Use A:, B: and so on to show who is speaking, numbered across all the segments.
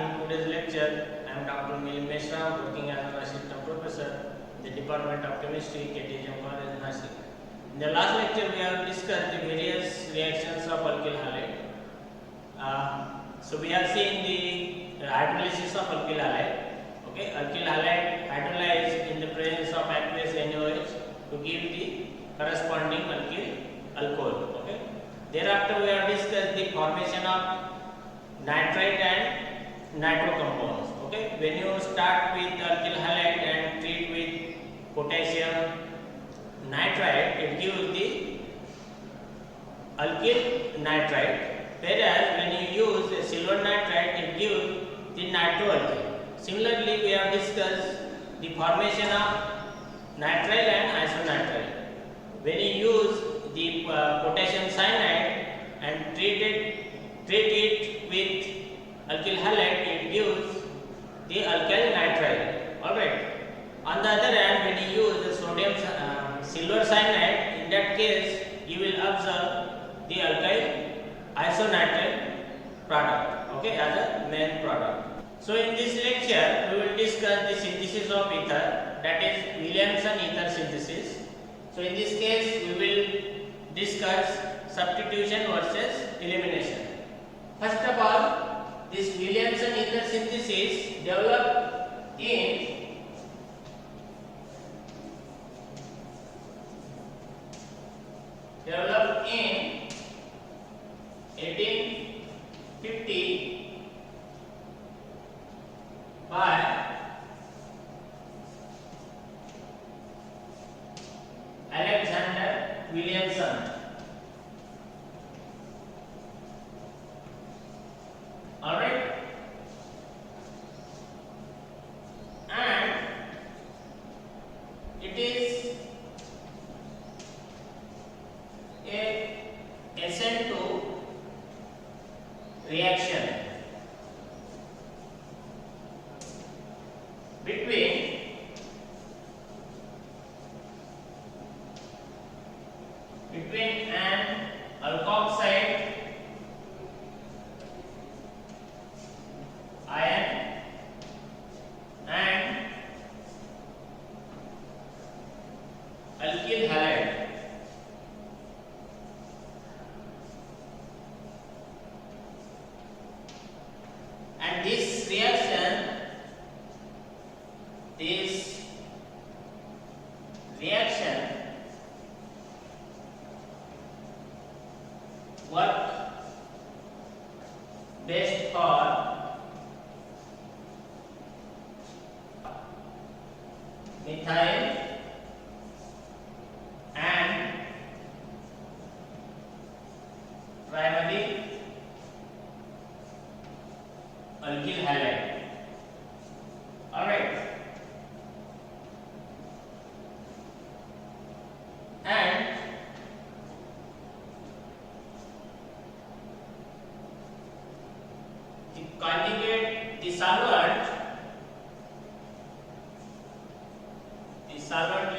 A: in today's lecture. I am Dr. Milind Mishra, working as an assistant professor in the Department of Chemistry, KTHM College, Nashik. In the last lecture, we have discussed the various reactions of alkyl halide. So we have seen the hydrolysis of alkyl halide. Okay, alkyl halide hydrolyzed in the presence of aqueous NaOH to give the corresponding alcohol. Okay. Thereafter, we have discussed the formation of nitrite and nitro compounds. Okay, when you start with alkyl halide and treat with potassium nitrite, it gives the alkyl nitrite, whereas when you use silver nitrite, it gives the nitroalkyl. Similarly, we have discussed the formation of nitrile and isonitrile. When you use the potassium cyanide and treat it with alkyl halide, it gives the alkyl nitrile. Alright. On the other hand, when you use the sodium silver cyanide, in that case you will observe the alkyl isonitrile product, okay, as a main product. So in this lecture, we will discuss the synthesis of ether, that is Williamson ether synthesis. So in this case, we will discuss substitution versus elimination. First of all, this Williamson ether synthesis developed in developed in 1850 by Alexander Williamson. Alright, and it is a SN2 reaction between an alkoxide ion and alkyl halide. And this reaction work best for methyl and primary alkyl halide. Alright. And the conjugate, the solvent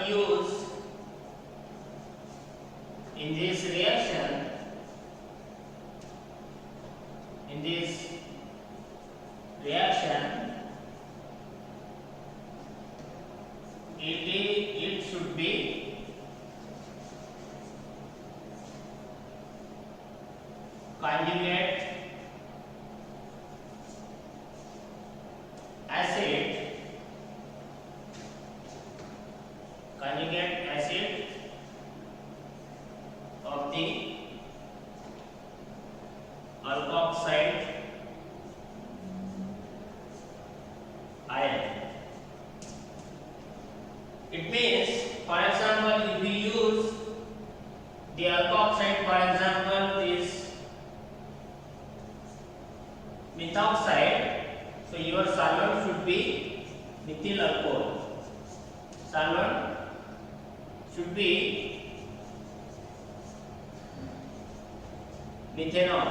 A: used in this reaction, it should be conjugate acid of the alkoxide ion. It means, for example, if we use the alkoxide, for example, this methoxide, so your solvent should be methyl alcohol. Solvent should be methanol,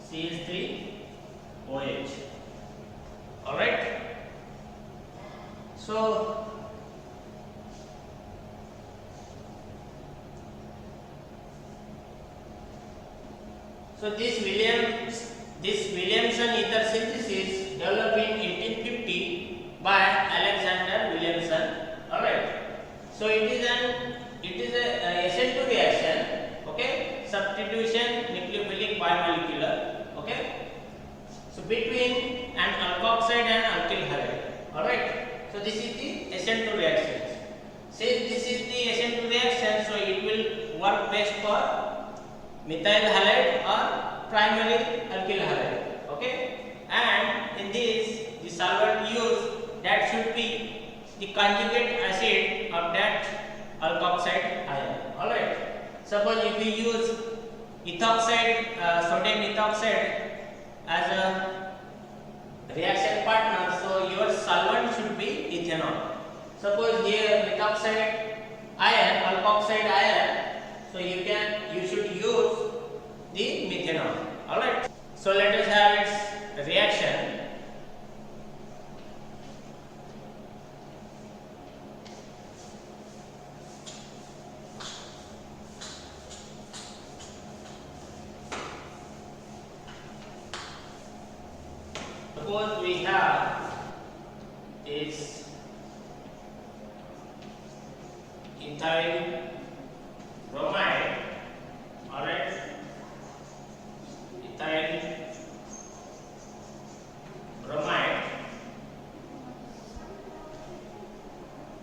A: CH3OH. Alright. So So this Williamson ether synthesis developed in 1850 by Alexander Williamson. All right. So it is a SN2 reaction. Okay. Substitution nucleophilic bimolecular. Okay. So between an alkoxide and alkyl halide. All right. So this is the SN2 reaction. Since this is the SN2 reaction, so it will work best for methyl halide or primary alkyl halide. Okay. And in this, the solvent used that should be the conjugate acid of that alkoxide ion. All right. Suppose if we use sodium ethoxide as a reaction partner, so your solvent should be ethanol. Suppose here methoxide ion, alkoxide ion, so you should use the methanol. All right. So let us have its reaction. Suppose we have this ethyl bromide, alright, ethyl bromide.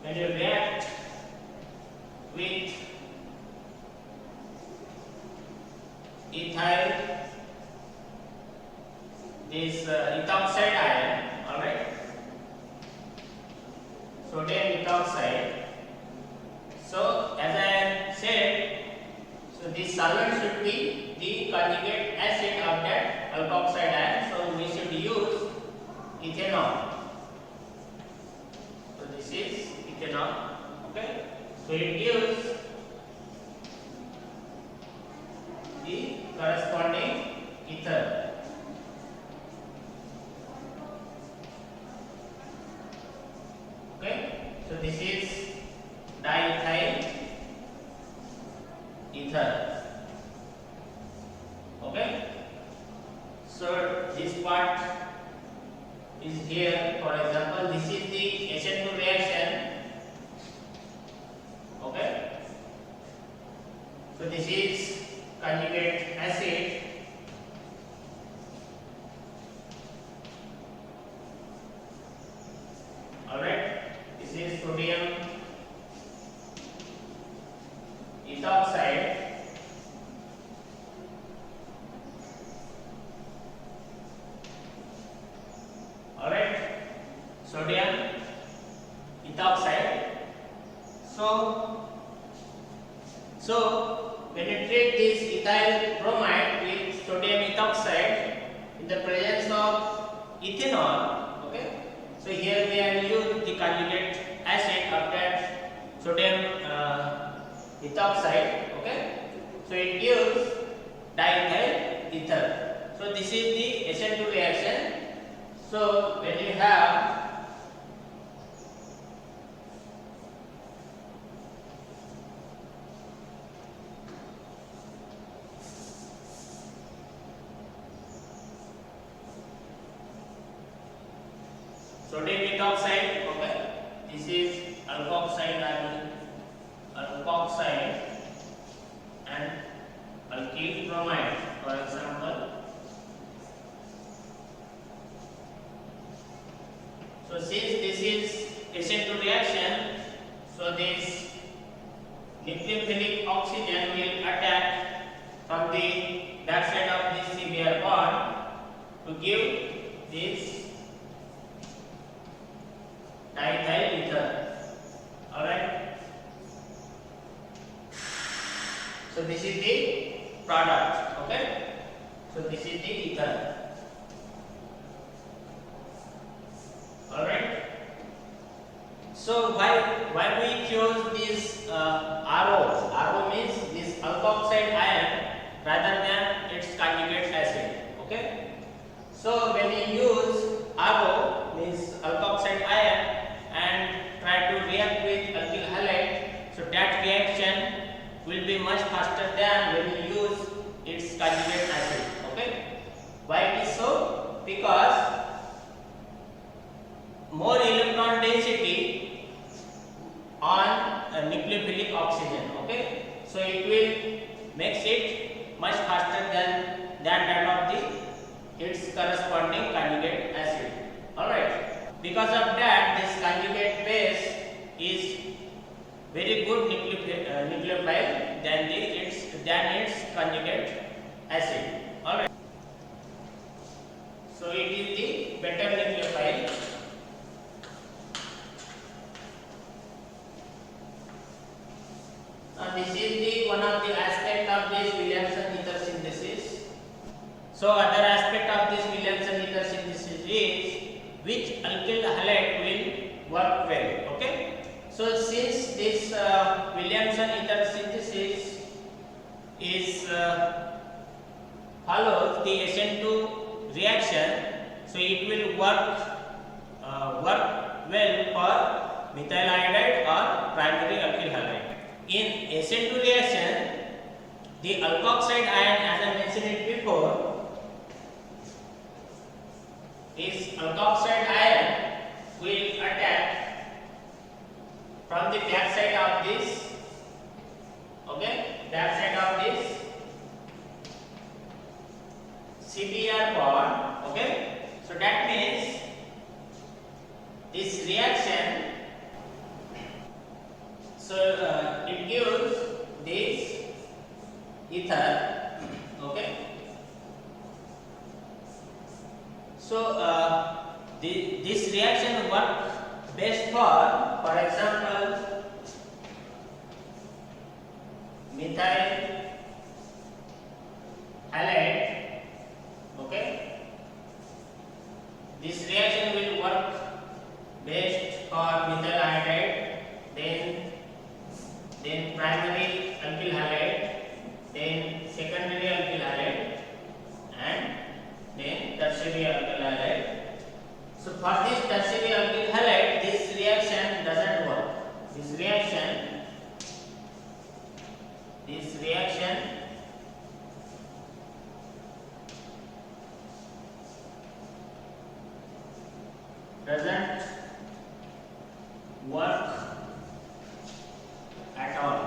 A: When you react with ethyl, this ethoxide ion, alright, sodium ethoxide. So as I said, so this solvent should be the conjugate acid of that alkoxide ion. So we should use ethanol. So this is ethanol. Okay. So it gives the corresponding ether. Okay. So this is diethyl ether. Okay. So this part is here. For example, this is the SN2 reaction. Okay. So this is conjugate acid. Alright. This is sodium ethoxide. Alright, sodium ethoxide. So when you treat this ethyl bromide with sodium ethoxide in the presence of ethanol, okay, so here we have used the conjugate acid of that sodium ethoxide, okay, so it gives diethyl ether. So this is the SN2 reaction. So when you have sodium ethoxide, okay, this is alkoxide and alkyl bromide, for example. So since this is SN2 reaction, so this nucleophilic oxygen will attack from the backside of this CBr bond to give this diethyl ether. Alright. So this is the product. Okay. So this is the ether. Alright. So why we chose this RO? RO means this alkoxide ion rather than its conjugate acid. Okay. So when you use RO means alkoxide ion and try to react with alkyl halide, so that reaction will be much faster than when you use its conjugate acid. because more electron density on nucleophilic oxygen. Okay, so it will makes it much faster than that of the its corresponding conjugate acid. All right, because of that this conjugate base is very good nucleophile than its conjugate acid. All right, so it is the better nucleophile. Now this is the one of the aspect of this Williamson ether synthesis. So other aspect of this Williamson ether synthesis is which alkyl halide will work well. Okay. So since this Williamson ether synthesis is follows the SN2 reaction, so it will work well for methyl iodide or primary alkyl halide. In SN2 reaction, the alkoxide ion, as I mentioned it before, this alkoxide ion will attack from the back side of this, okay, back side of this CBr bond, okay. So that means this reaction, so it gives this ether, okay. So this reaction works best for example, methyl halide, okay. This reaction will work best for methyl iodide, then primary alkyl halide, then secondary alkyl halide, and then tertiary alkyl halide. So for this tertiary alkyl halide, this reaction doesn't work. This reaction doesn't work at all.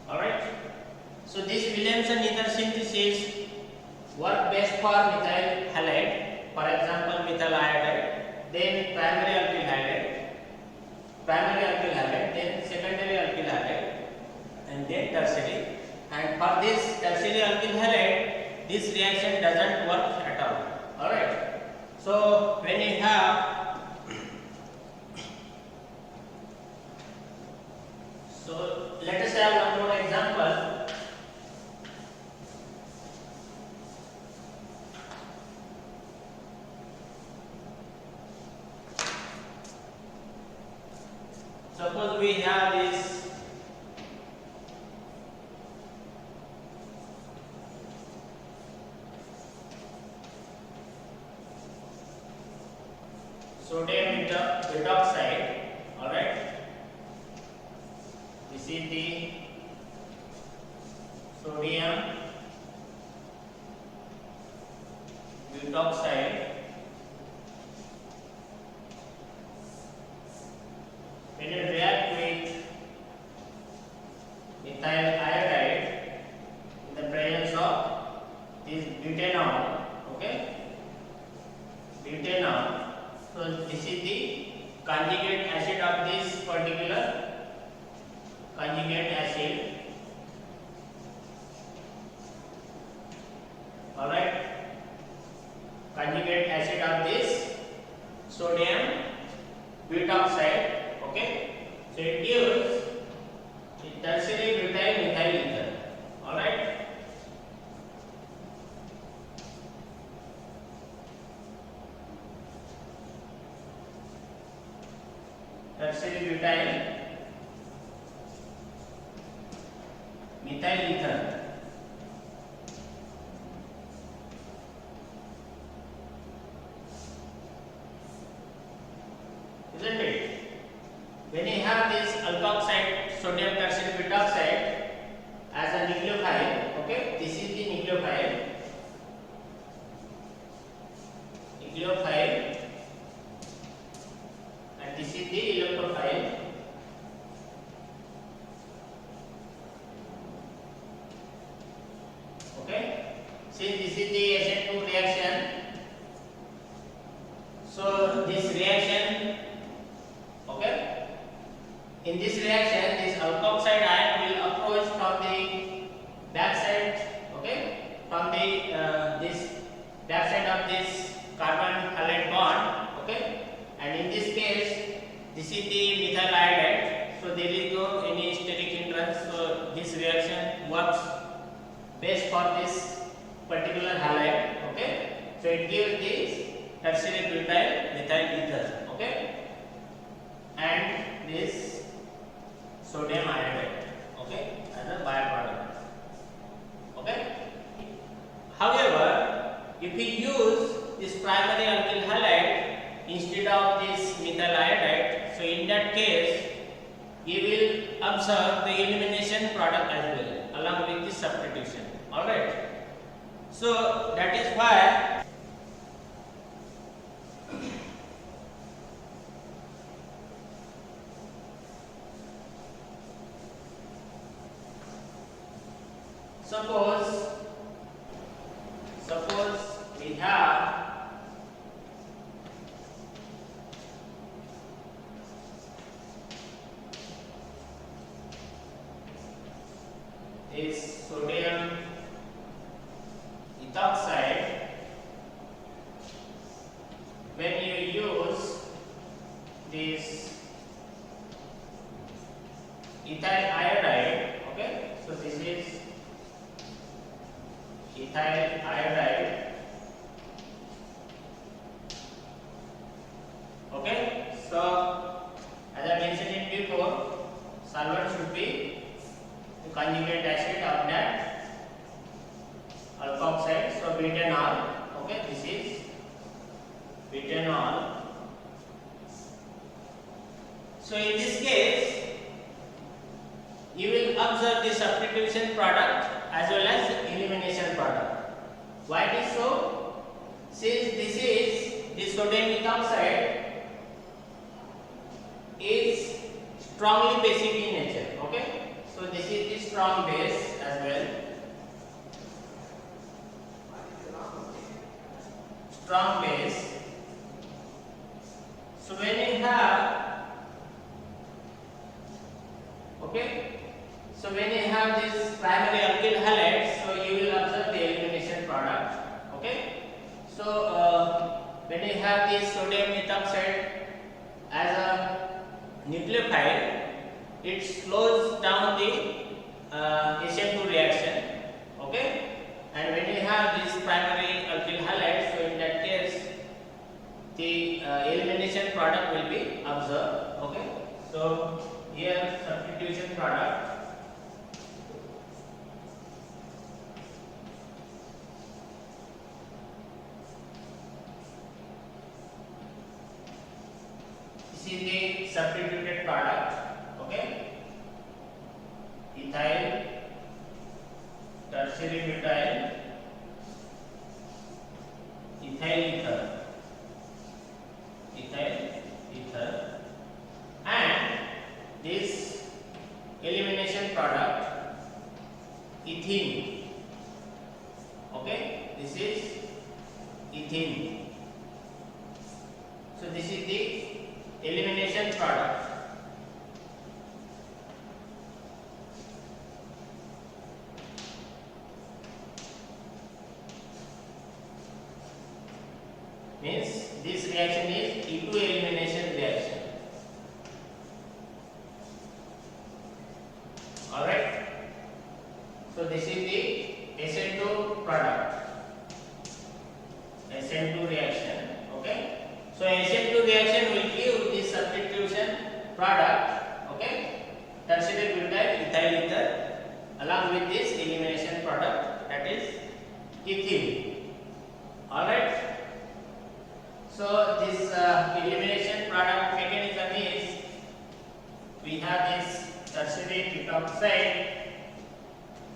A: Alright. So this Williamson ether synthesis work best for methyl halide, for example methyl iodide, then primary alkyl halide, then secondary alkyl halide, and then tertiary. And for this tertiary alkyl halide, this reaction doesn't work at all. Alright. So when you have, so let us have one more example. Suppose we have this sodium hydroxide, all right. This is the sodium hydroxide. When it react with methyl iodide in the presence of this butanol, okay, butanol. So this is the conjugate acid of this particular conjugate acid. All right, conjugate acid of this sodium butoxide. Okay, so it gives the tertiary butyl methyl ether. All right. Tertiary butyl methyl ether. Isn't it? When you have this alkoxide sodium tertiary butoxide as a nucleophile, okay, this is the nucleophile. since this is the SN2 reaction, so this reaction, okay, in this reaction this alkoxide ion will approach from the back side, okay, from the this back side of this carbon halide bond, okay, and in this case this is the methyl iodide, so there is no any steric hindrance, so this reaction works best for this particular halide, okay, so it gives this tertiary butyl methyl ether, okay, and this sodium iodide, okay, as a byproduct, okay. However, if we use this primary alkyl halide instead of this methyl iodide, so in that case you will observe the elimination product as well along with the substitution. Alright, so that is why suppose we have is sodium ethoxide. When you use this ethyl iodide, okay, so this is ethyl iodide, okay, so as I mentioned it before, solvent should be the conjugate acid of that alkoxide, so butanol, okay, this is butanol. So in this case you will observe the substitution product as well as elimination product. Why it is so? Since this is the sodium ethoxide is strongly basic in nature, okay, so this is the strong base as well, strong base. So when you have, okay, so when you have this primary alkyl halide, so you will observe the elimination product, okay. So when you have this sodium ethoxide as a nucleophile, it slows down the SN2 reaction, okay, and when you have this primary alkyl halide, so in that case the elimination product will be observed, okay. So here substitution product, this is the substituted product, okay, ethyl tertiary butyl ethyl ether, and this elimination product ethene, okay, this is ethene. So this is the elimination product. Means this reaction is E2 elimination reaction. Alright. So this is the SN2 product. SN2 reaction. Okay. So SN2 reaction will give this substitution product. Okay. Tertiary butyl ethyl ether along with this elimination product, that is ethene. Alright. So this elimination product mechanism is, we have this tertiary ethoxide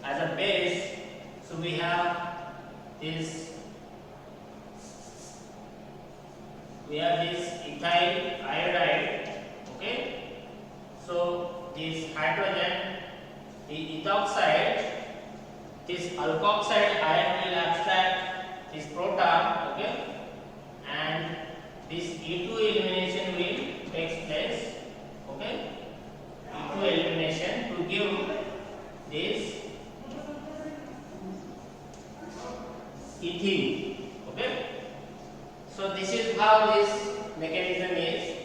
A: as a base, so we have this ethyl iodide, okay. So this hydrogen, the ethoxide this alkoxide ion will abstract this proton, okay, and this E2 elimination will take place, okay, E2 elimination to give this ethene, okay. So this is how this mechanism is.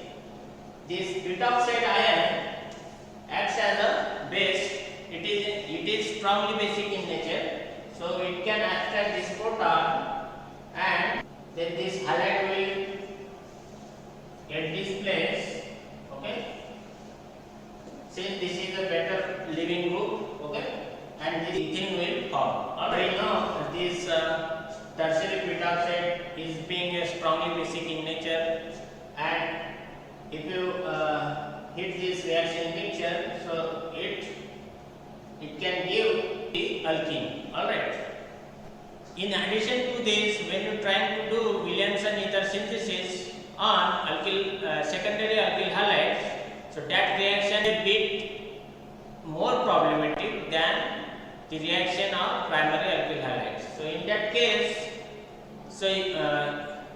A: This butoxide ion acts as a base. It is strongly basic in nature, so it can abstract this proton, and then this halide will get displaced, okay. Since this is a better leaving group, okay, and this ethene will form. Already know this tertiary butoxide is being a strongly basic in nature, and if you hit this reaction mixture, so it can give the alkene. Alright. In addition to this, when you are trying to do Williamson ether synthesis on secondary alkyl halides, so that reaction is a bit more problematic than the reaction of primary alkyl halides. So in that case, so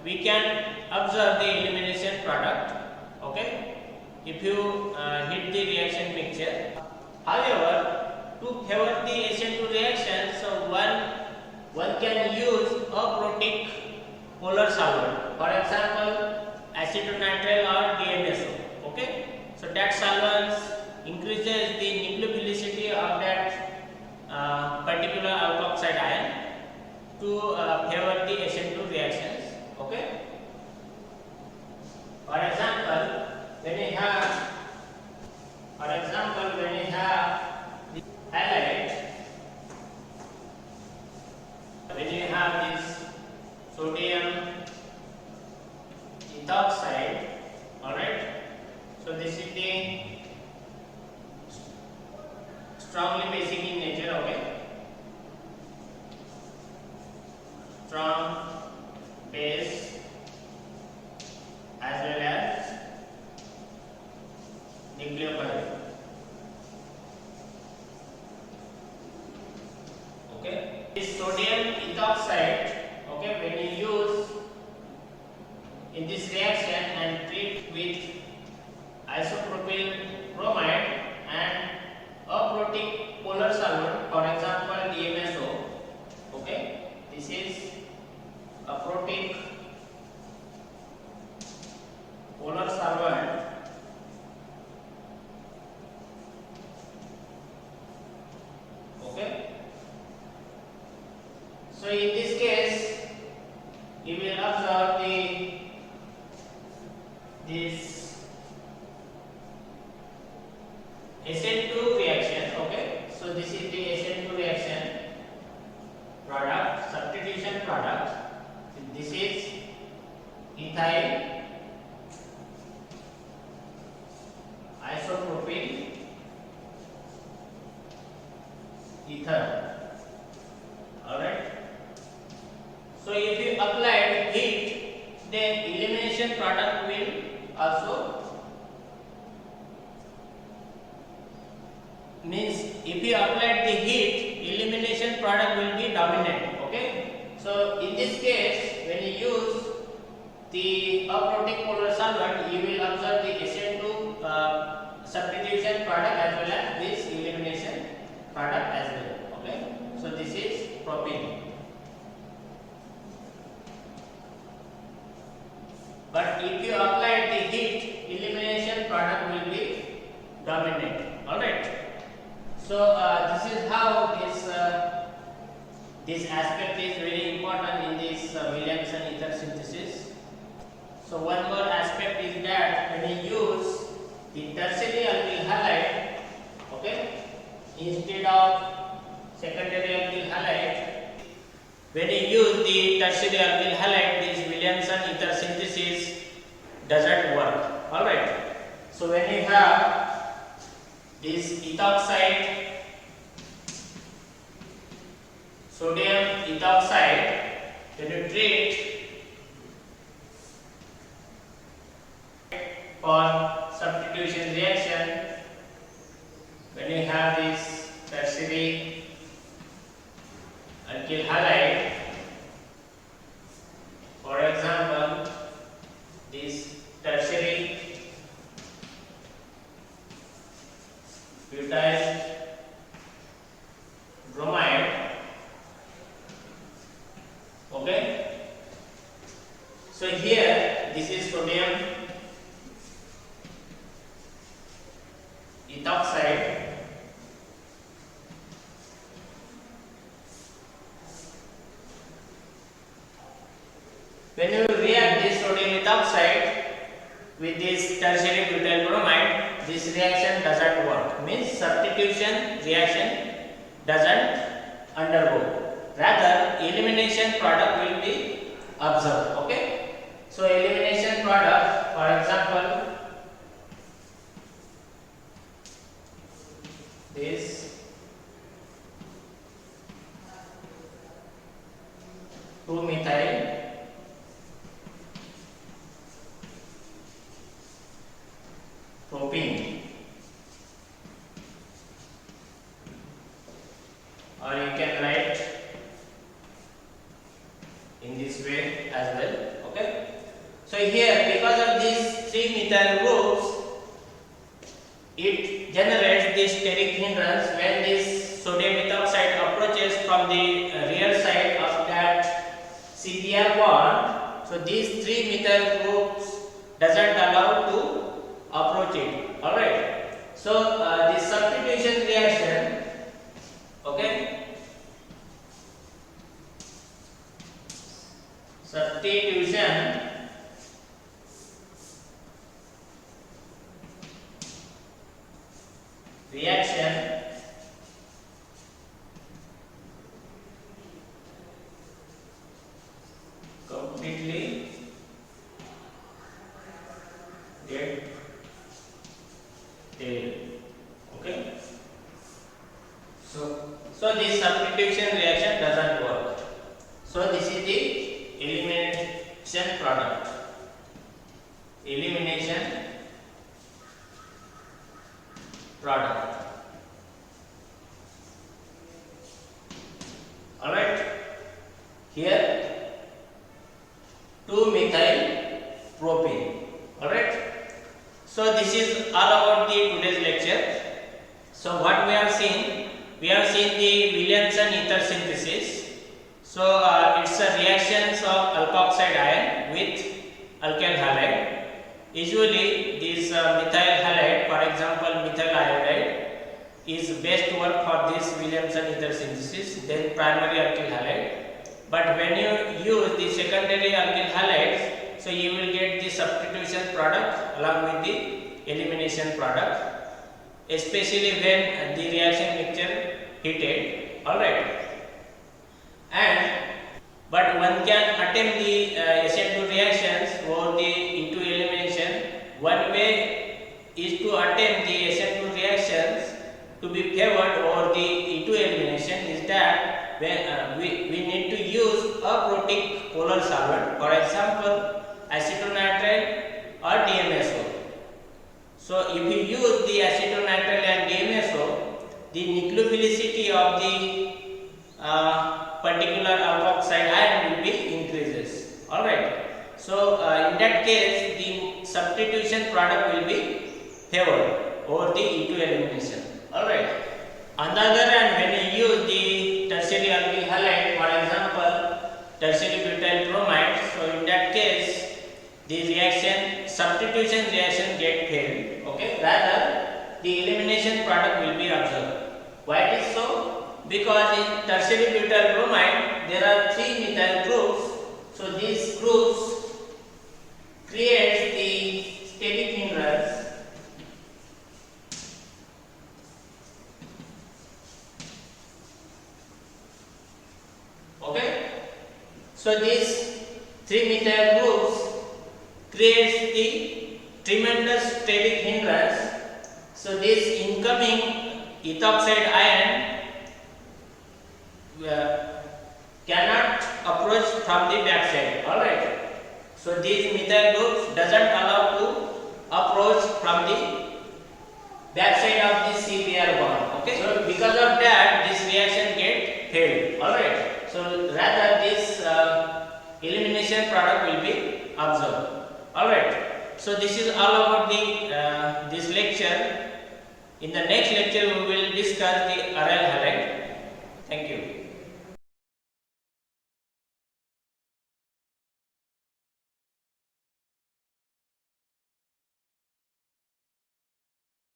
A: we can observe the elimination product, okay, if you hit the reaction mixture. However, to favor the SN2 reaction, so one can use aprotic polar solvent, for example acetonitrile or DMSO, okay. So that solvent increases the nucleophilicity of that particular alkoxide ion to favor the SN2 reactions, okay. For example, when you have the halide, when you have this sodium ethoxide, alright, so this is the strongly basic in nature, okay, strong base as well as nucleophile, okay. This sodium ethoxide, okay, when you use in this reaction and treat with isopropyl bromide and aprotic polar solvent, for example DMSO, okay, this is aprotic polar solvent, okay. So in this case, you will observe this SN2 reaction, okay. So this is the SN2 reaction product, substitution product. This is ethyl isopropyl ether, alright. So if you apply heat, then elimination product will also means if you apply the heat, elimination product will be dominant, okay. So in this case, when you use the aprotic polar solvent, you will observe the SN2 substitution product as well as this elimination product as well, okay. So this is propene. But if you apply the heat, elimination product will be dominant, alright. So this is how this aspect is very important in this Williamson ether synthesis. So one more aspect is that when you use the tertiary alkyl halide, okay, instead of secondary alkyl halide, when you use the tertiary alkyl halide, this Williamson ether synthesis doesn't work, alright. So when you have this ethoxide, sodium ethoxide, when you treat for substitution reaction, when you have this tertiary alkyl halide. For example, this tertiary butyl bromide. Okay. So here this is sodium ethoxide. When you react this sodium ethoxide with this tertiary butyl bromide, this reaction doesn't work. Means substitution reaction doesn't undergo. Rather, elimination product will be observed. Okay. So elimination product, for example, this 2-methyl propene, or you can write in this way as well. Okay. So here, because of these 3-methyl groups, it generates this steric hindrance when this sodium ethoxide approaches from the rear side of that CPR bond. So these 3-methyl groups doesn't allow to approach it. Alright. So this substitution reaction, okay, substitution reaction completely get failed. Okay. So this substitution reaction doesn't work. So this is the elimination product. Elimination product. Alright. Here 2-methyl propene. Alright. So this is all about the today's lecture. So what we have seen the Williamson ether synthesis. So it's a reactions of alkoxide ion with alkyl halide. Usually this methyl halide, for example methyl iodide, is best work for this Williamson ether synthesis, then primary alkyl halide. But when you use the secondary alkyl halides, so you will get the substitution product along with the elimination product, especially when the reaction mixture heated. Alright. But one can attempt the SN2 reactions or the into elimination. One way is to attempt the SN2 reactions to be favored over the into elimination is that when we need to use a protic polar solvent, for example acetonitrile or DMSO. So if you use the acetonitrile and DMSO, the nucleophilicity of the particular alkoxide ion will be increases. Alright. So in that case the substitution product will be favored over the E2 elimination. Alright. On the other hand, when you use the tertiary alkyl halide, for example tertiary butyl bromide, so in that case the reaction substitution reaction get failed. Okay. Rather the elimination product will be observed. Why it is so? Because in tertiary butyl bromide there are 3 methyl groups. So these groups creates the steric hindrance. Okay. So these 3 methyl groups creates the tremendous steric hindrance. So this incoming ethoxide ion cannot approach from the backside. Alright. So these methyl groups doesn't allow to approach from the backside of the CPR bond. Okay. So because of that this reaction get failed. Alright. So rather this elimination product will be observed. Alright. So this is all about the this lecture. In the next lecture we will discuss the aryl halide.